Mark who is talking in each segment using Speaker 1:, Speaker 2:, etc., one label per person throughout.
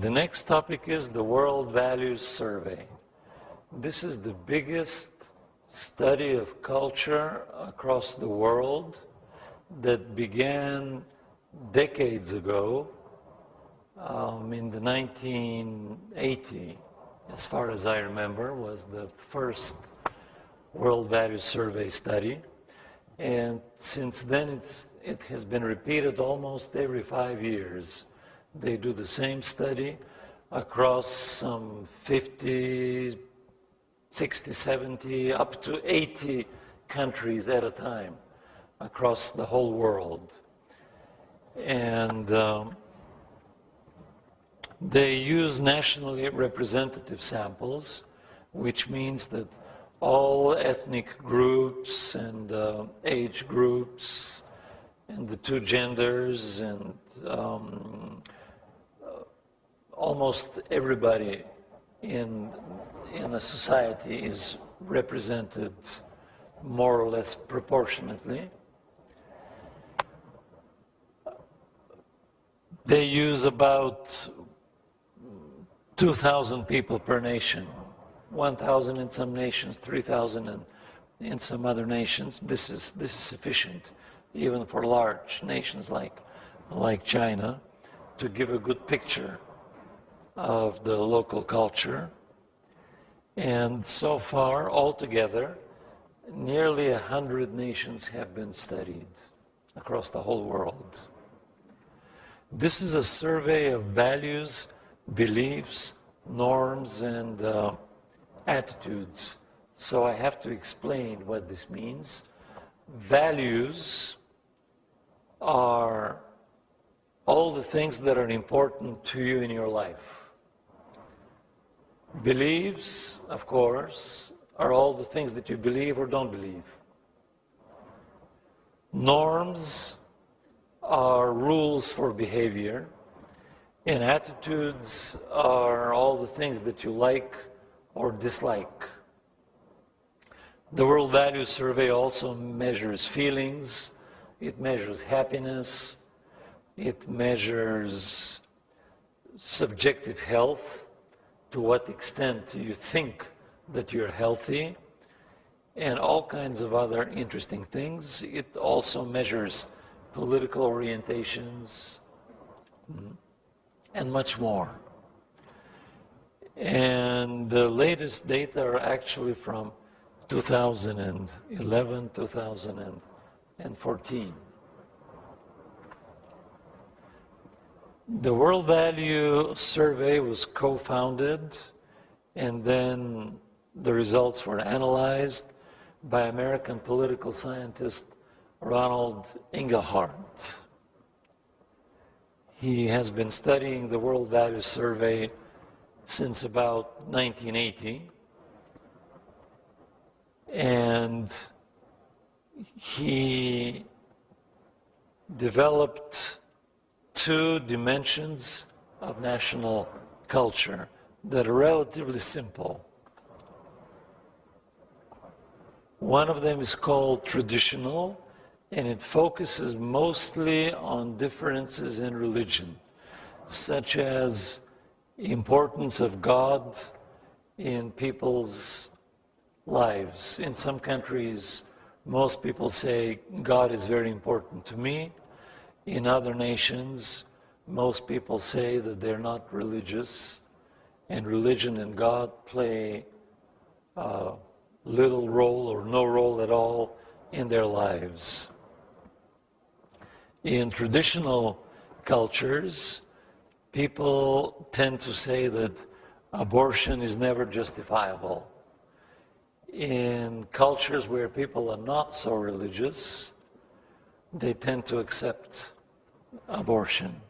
Speaker 1: The next topic is the World Values Survey. This is the biggest study of culture across the world that began decades ago in the 1980, as far as I remember, was the first World Values Survey study. And since then, it has been repeated almost every 5 years. They do the same study across some 50, 60, 70, up to 80 countries at a time across the whole world. And they use nationally representative samples, which means that all ethnic groups and age groups and the two genders and almost everybody in a society is represented more or less proportionately. They use about 2,000 people per nation, 1,000 in some nations, 3,000 in some other nations. This is sufficient, even for large nations like China, to give a good picture of the local culture. And so far, altogether, nearly 100 nations have been studied across the whole world. This is a survey of values, beliefs, norms, and attitudes. So I have to explain what this means. Values are all the things that are important to you in your life. Beliefs, of course, are all the things that you believe or don't believe. Norms are rules for behavior, and attitudes are all the things that you like or dislike. The World Values Survey also measures feelings, it measures happiness, it measures subjective health, to what extent you think that you're healthy, and all kinds of other interesting things. It also measures political orientations and much more. And the latest data are actually from 2011, 2014. The World Value Survey was co-founded, and then the results were analyzed by American political scientist Ronald Inglehart. He has been studying the World Value Survey since about 1980, and he developed two dimensions of national culture that are relatively simple. One of them is called traditional, and it focuses mostly on differences in religion, such as importance of God in people's lives. In some countries, most people say, God is very important to me. In other nations, most people say that they're not religious, and religion and God play little role or no role at all in their lives. In traditional cultures, people tend to say that abortion is never justifiable. In cultures where people are not so religious, they tend to accept abortion.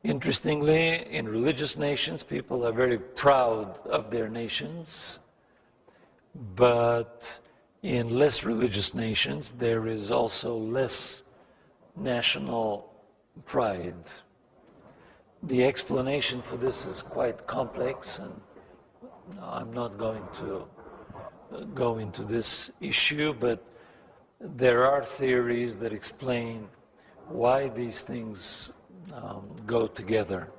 Speaker 1: Interestingly, in religious nations, people are very proud of their nations, but in less religious nations, there is also less national pride. The explanation for this is quite complex, and I'm not going to go into this issue, but there are theories that explain why these things go together.